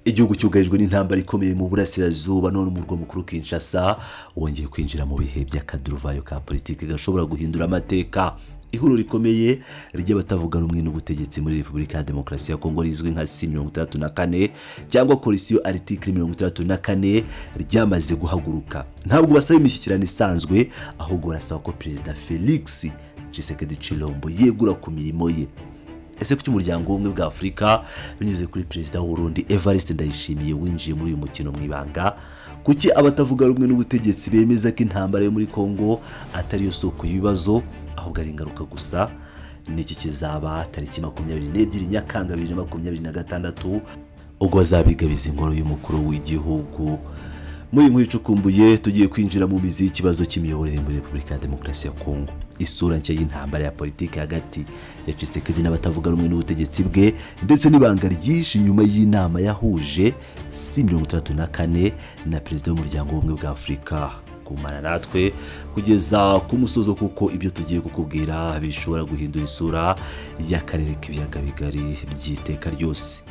Igihugu cyugarijwe n'intambara ikomeye mu burasirazuba none umurwa mukuru Kinshasa wongeye kwinjira mu bihe by'akaduruvayo ka politiki gashobora guhindura amateka. Ihuriro rikomeye ry'abatavuga rumwe n'ubutegetsi muri Repubulika ya Demokarasi ya Kongo rizwi nka C34 cyangwa Coalition Article 34 ryamaze guhaguruka. Ntabwo basaba imishyikirano isanzwe ahubwo barasaba ko Perezida Felix Tshisekedi Tshilombo yegura ku mirimo ye. Ese kuki umuryango w'ubumwe bwa Afurika binyuze kuri Perezida w'u Burundi Evariste Ndayishimiye winjiye muri uyu mukino mu ibanga? Kuki abatavuga rumwe n'ubutegetsi bemeza ko intambara yo muri Kongo atari yo soko y'ibibazo ahubwo ari ingaruka gusa? Niki kizaba tariki 22 Nyakanga 2026 ubwo bazabigabiza ingoro y'umukuru w'igihugu? Muri nkuru icukumbuye tugiye kwinjira mu mizi y'ikibazo cy'imiyoborere muri Repubulika ya Demokarasi ya Kongo. Isura nshya y'intambara ya politiki hagati ya Tshisekedi n'abatavuga rumwe n'ubutegetsi bwe ndetse n'ibanga ryinshi nyuma y'inama yahuje C34 na Perezida w'umuryango w'ubumwe bwa Afurika. Kumana natwe kugeza ku musozo kuko ibyo tugiye kukubwira bishobora guhindura isura y'akarere k'ibiyaga bigari by'iteka ryose.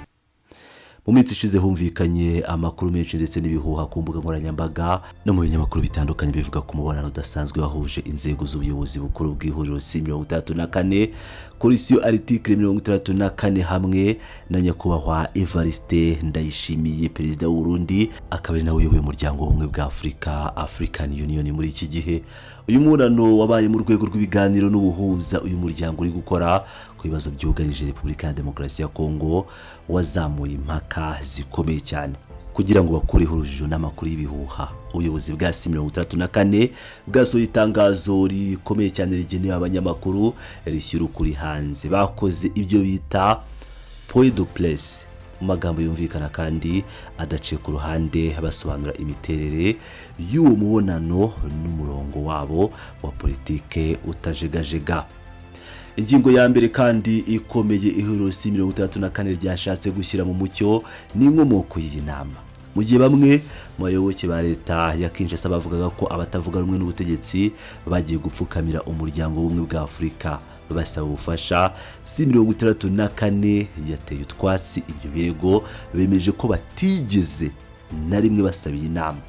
Mu minsi ishize humvikanye amakuru menshi ndetse n'ibihuha ku mbuga nkoranyambaga no mu binyamakuru bitandukanye bivuga ku mubonano udasanzwe wahuje inzego z'ubuyobozi bukuru bw'ihuriro C34 Coalition Article 34 hamwe na nyakubahwa Evariste Ndayishimiye Perezida w'u Burundi akaba ari nawe uyoboye umuryango w'ubumwe bwa Afurika African Union muri iki gihe. Uyu mubonano wabaye mu rwego rw'ibiganiro n'ubuhuza uyu muryango uri gukora ku bibazo byugarije Repubulika ya Demokarasi ya Kongo wazamuye impaka zikomeye cyane kugira ngo bakureho urujijo n'amakuru y'ibihuha. Ubuyobozi bwa C34 bwasohoye itangazo rikomeye cyane rigenewe abanyamakuru rishyira ukuri hanze. Bakoze ibyo bita point de presse mu magambo yumvikana kandi adaciye ku ruhande basobanura imiterere y'uwo mubonano n'umurongo wabo wa politike utajegajega. Ingingo ya mbere kandi ikomeye ihuriro C34 ryashatse gushyira mu mucyo ni inkomoko y'iyi nama. Mu gihe bamwe mu bayoboke ba leta ya Kinshasa bavugaga ko abatavuga rumwe n'ubutegetsi bagiye gupfukamira umuryango w'ubumwe bwa Afurika basaba ubufasha, C34 yateye utwatsi ibyo birego bemeje ko batigeze na rimwe basaba iyi nama.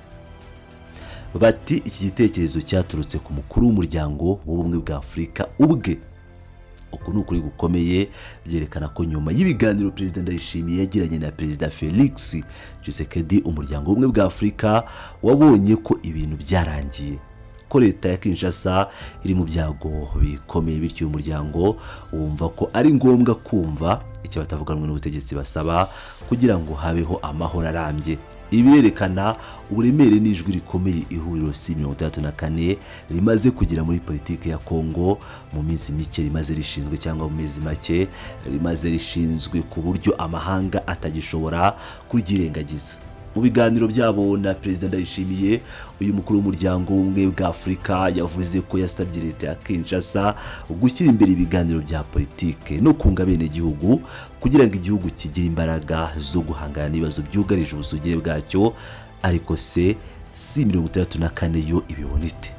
Bati iki gitekerezo cyaturutse ku mukuru w'umuryango w'ubumwe bwa Afurika ubwe. Uku nukuri gukomeye byerekana ko nyuma y'ibiganiro Perezida Ndayishimiye yagiranye na Perezida Felix Tshisekedi umuryango w'ubumwe bwa Afurika wabonye ko ibintu byarangiye, ko leta ya Kinshasa iri mu byago bikomeye, bityo umuryango wumva ko ari ngombwa kumva icyo batavuga rumwe n'ubutegetsi basaba kugira ngo habeho amahoro arambye. Ibi birerekana uburemere n'ijwi rikomeye ihuriro C34 rimaze kugira muri politiki ya Kongo mu minsi mike rimaze rishinzwe cyangwa mu mezi make rimaze rishinzwe ku buryo amahanga atagishobora kuryirengagiza. Mu biganiro byabo na Perezida Ndayishimiye uyu mukuru w'umuryango w'ubumwe bwa Afurika yavuze ko yasabye leta ya Kinshasa gushyira imbere ibiganiro bya politike no kunga bene gihugu kugira ngo igihugu kigire imbaraga zo guhangana n'ibibazo byugarije ubusugire bwacyo. Ariko se C34 yo ibibona ite?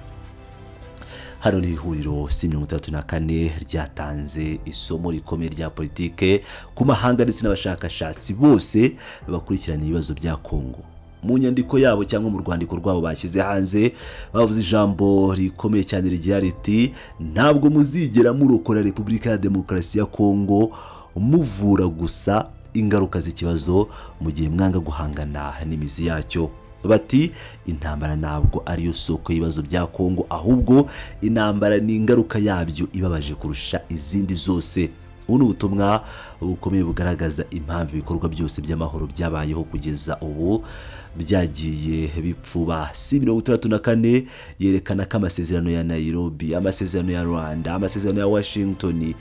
Hano ni ihuriro C34 ryatanze isomo rikomeye rya politike ku mahanga ndetse n'abashakashatsi bose bakurikirana ibibazo bya Kongo. Mu nyandiko yabo cyangwa mu rwandiko rwabo bashyize hanze bavuze ijambo rikomeye cyane rigira riti ntabwo muzigera murokora Repubulika ya Demokarasi ya Kongo muvura gusa ingaruka z'ikibazo mu gihe mwanga guhangana n'imizi yacyo. Bati intambara ntabwo ariyo soko y'ibibazo bya Kongo ahubwo intambara ni ingaruka yabyo ibabaje kurusha izindi zose. Ubu ni ubutumwa bukomeye bugaragaza impamvu ibikorwa byose by'amahoro byabayeho kugeza ubu byagiye bipfuba. C34 yerekana ko amasezerano ya Nairobi, amasezerano ya Rwanda, amasezerano ya Washington,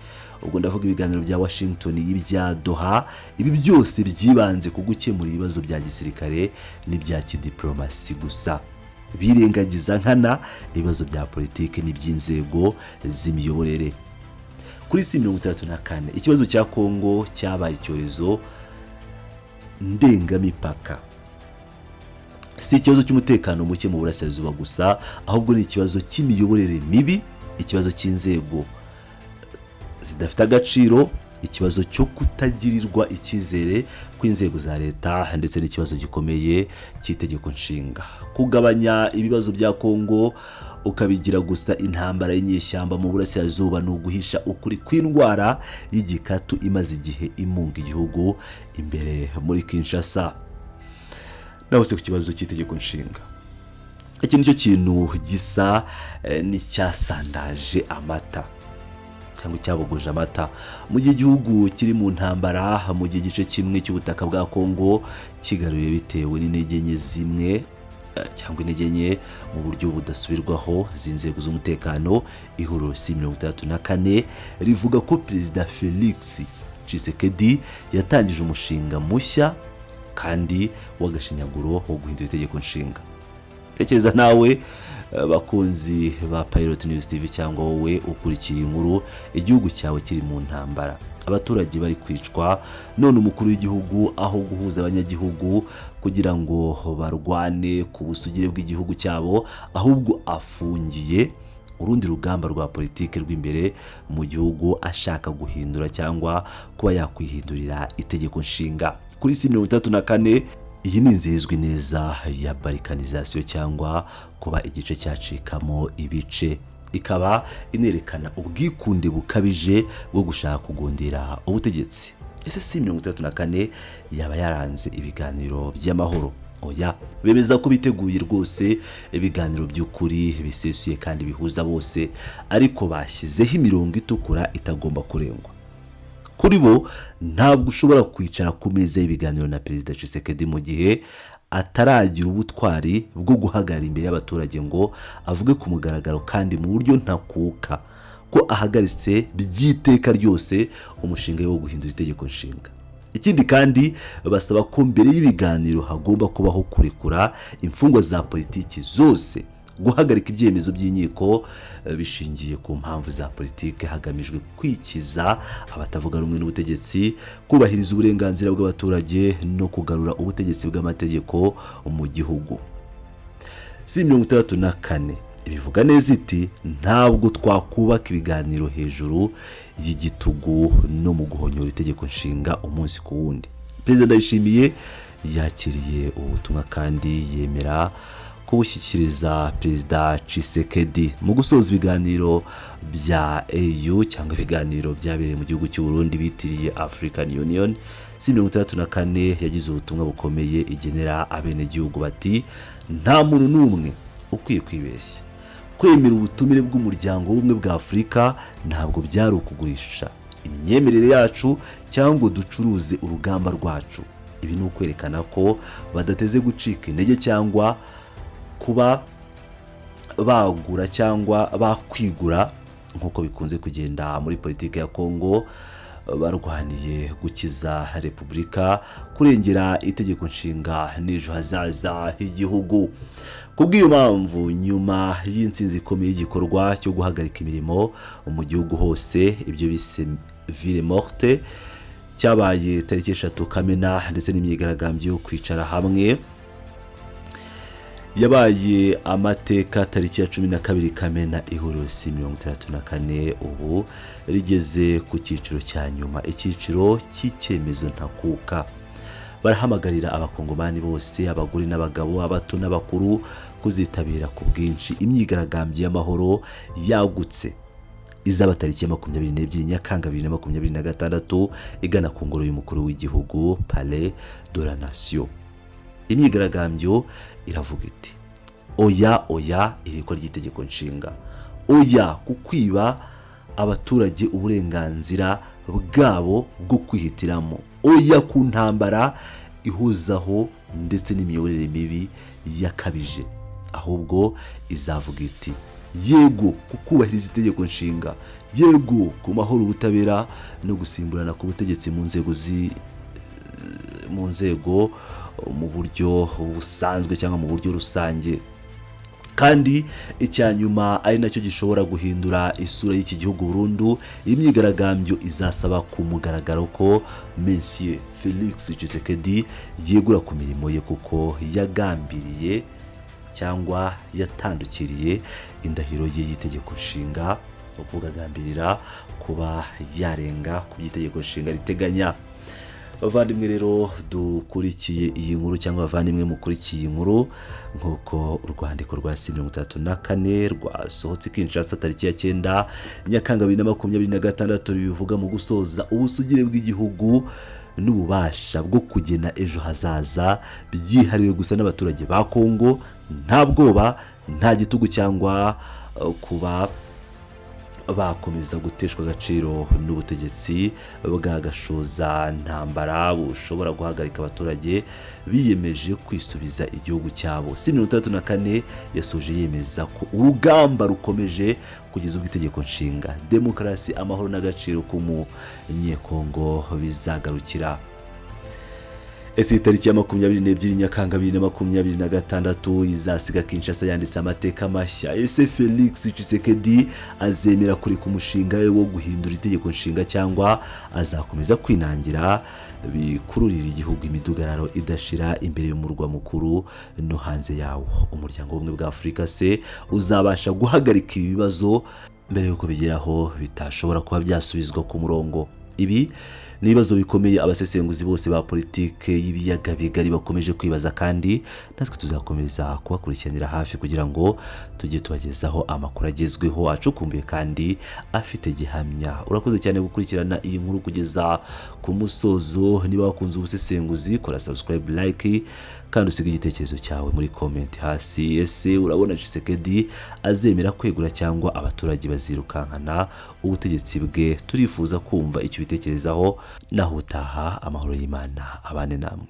ubwo ndavuga ibiganiro bya Washington y'ibya Doha, ibi byose byibanze ku gukemura ibibazo bya gisirikare n'ibya kidiplomasi gusa, birengagiza nkana ibibazo bya politike n'iby'inzego z'imiyoborere. Kuri C34 ikibazo cya Kongo cyabaye icyorezo ndengamipaka. Si ikibazo cy'umutekano muke mu burasirazuba gusa ahubwo ni ikibazo cy'imiyoborere mibi, ikibazo cy'inzego zidafite agaciro, ikibazo cyo kutagirirwa icyizere kw'inzego za leta ndetse n'ikibazo gikomeye cy'itegeko nshinga. Kugabanya ibibazo bya Kongo ukabigira gusa intambara y'inyeshyamba mu burasirazuba ni uguhisha ukuri kw'indwara y'igikatu imaze igihe imunga igihugu imbere muri Kinshasa. Naho se ku kibazo cy'itegeko nshinga, iki nicyo kintu gisa n'icyasandaje amata cyangwa cyabogoje amata mu gihe igihugu kiri mu ntambara, mu gihe igice kimwe cy'ubutaka bwa Kongo kigaruye bitewe n'intege nke zimwe cyangwa intege nke mu buryo budasubirwaho z'inzego z'umutekano. Ihuriro C64 rivuga ko Perezida Felix Tshisekedi yatangije umushinga mushya kandi w'agashinyaguro wo guhindura itegeko nshinga. Tekereza nawe bakunzi ba Pilot News TV cyangwa wowe ukurikiye inkuru, igihugu cyawe kiri mu ntambara, abaturage bari kwicwa, none umukuru w'igihugu aho guhuza abanyagihugu kugira ngo barwane ku busugire bw'igihugu cyabo, ahubwo afungiye urundi rugamba rwa politike rw'imbere mu gihugu ashaka guhindura cyangwa kuba yakwihindurira itegeko nshinga. Kuri C64 iyi ni inzira izwi neza ya balkanization cyangwa kuba igice cyacikamo ibice, ikaba inerekana ubwikunde bukabije bwo gushaka kugundira ubutegetsi. Ese C64 yaba yaranze ibiganiro by'amahoro? Oya, bemeza ko biteguye rwose ibiganiro by'ukuri bisesuye kandi bihuza bose, ariko bashyizeho imirongo itukura itagomba kurengwa. Kuri bo ntabwo ushobora kwicara ku meza y'ibiganiro na Perezida Tshisekedi mu gihe ataragira ubutwari bwo guhagarara imbere y'abaturage ngo avuge ku mugaragaro kandi mu buryo ntakuka ko ahagaritse by'iteka ryose umushinga wo guhindura itegeko nshinga. Ikindi kandi basaba ko mbere y'ibiganiro hagomba kubaho kurekura imfungwa za politiki zose, guhagarika ibyemezo by'inkiko bishingiye ku mpamvu za politike hagamijwe kwikiza abatavuga rumwe n'ubutegetsi, kubahiriza uburenganzira bw'abaturage no kugarura ubutegetsi bw'amategeko mu gihugu. C64 ibivuga neza iti ntabwo twakubaka ibiganiro hejuru y'igitugu no mu guhonyora itegeko nshinga umunsi ku wundi. Perezida Ndayishimiye yakiriye ubutumwa kandi yemera kubushyikiriza Perezida Tshisekedi mu gusoza ibiganiro bya EU cyangwa ibiganiro byabereye mu gihugu cy'u Burundi bitiriye African Union. C64 yagize ubutumwa bukomeye igenera abenegihugu bati nta muntu n'umwe ukwiye kwibeshya. Kwemera ubutumire bw'umuryango w'ubumwe bwa Afurika ntabwo byari ukugurisha imyemerere yacu cyangwa ducuruze urugamba rwacu. Ibi ni ukwerekana ko badateze gucika intege cyangwa kuba bagura cyangwa bakwigura nk'uko bikunze kugenda muri politiki ya Kongo, barwaniye gukiza repubulika, kurengera itegeko nshinga n'ejo hazaza h'igihugu. Kubw'iyo mpamvu nyuma y'intsinzi ikomeye y'igikorwa cyo guhagarika imirimo mu gihugu hose, ibyo bise ville morte, cyabaye tariki 3 Kamena ndetse n'imyigaragambyo yo kwicara hamwe yabaye amateka tariki ya 12 Kamena. Ihuriro C64 ubu rigeze ku cyiciro cya nyuma, icyiciro cy'icyemezo ntakuka. Barahamagarira abakongomani bose, abagore n'abagabo, abato n'abakuru kuzitabira ku bwinshi imyigaragambyo y'amahoro yagutse izaba tariki ya 22 Nyakanga 2026 igana ku ngoro y'umukuru w'igihugu Palais de la Nation. Imyigaragambyo iravuga iti oya oya iriko ry'itegeko nshinga, oya kukwiba abaturage uburenganzira bwabo bwo kwihitiramo, oya ku ntambara ihuzaho ndetse n'imiyoborere mibi yakabije, ahubwo izavuga iti yego kukubahiriza itegeko nshinga, yego ku mahoro, ubutabera no gusimburana ku butegetsi mu nzego mu buryo busanzwe cyangwa mu buryo rusange. Kandi icyanyuma ari nacyo gishobora guhindura isura y'iki gihugu burundu, imyigaragambyo izasaba ku mugaragaro ko Monsieur Felix Tshisekedi yegura ku mirimo ye kuko yagambiriye cyangwa yatandukiriye indahiro ye y'itegeko nshinga kugagambirira kuba yarenga ku by'itegeko nshinga riteganya. Bavandimwe rero dukurikiye iyi nkuru cyangwa bavandimwe mukurikiye iyi nkuru, nk'uko urwandiko rwa C34 rwasohotse Kinshasa tariki ya 9 Nyakanga 2026 bivuga mu gusoza ubusugire bw'igihugu n'ububasha bwo kugena ejo hazaza byihariwe gusa n'abaturage ba Kongo, nta bwoba, nta gitugu cyangwa kuba bakomeza guteshwa agaciro n'ubutegetsi bwagashoza ntambara bushobora guhagarika abaturage biyemeje kwisubiza igihugu cyabo. C34 yasoje yemeza ko urugamba rukomeje kugeza ubwo itegeko nshinga, demokarasi, amahoro n'agaciro k'umunyekongo bizagarukira. Ese tariki ya 22 Nyakanga 2026 izasiga Kinshasa yanditse amateka mashya. Ese Felix Tshisekedi azemera kuri ku mushinga we wo guhindura itegeko nshinga cyangwa azakomeza kwinangira bikururira igihugu imidugararo idashira imbere y'umurwa mukuru no hanze yawo? Umuryango w'ubumwe bwa Afurika se uzabasha guhagarika ibibazo mbere yuko bigeraho bitashobora kuba byasubizwa ku murongo? Ibi ni ibibazo bikomeye abasesenguzi bose ba politike y'ibiyaga bigari bakomeje kwibaza, kandi natwe tuzakomeza kubakurikiranira hafi kugira ngo tujye tubagezaho amakuru agezweho acukumbuye kandi afite gihamya. Urakoze cyane gukurikirana iyi nkuru kugeza ku musozo. Niba wakunze ubusesenguzi, kora subscribe, like kandi usiga igitekerezo cyawe muri comment hasi. Ese urabona Tshisekedi azemera kwegura cyangwa abaturage bazirukankana ubutegetsi bwe? Turifuza kumva icyo bitekerezaho. Naho utaha, amahoro y'Imana abane namwe.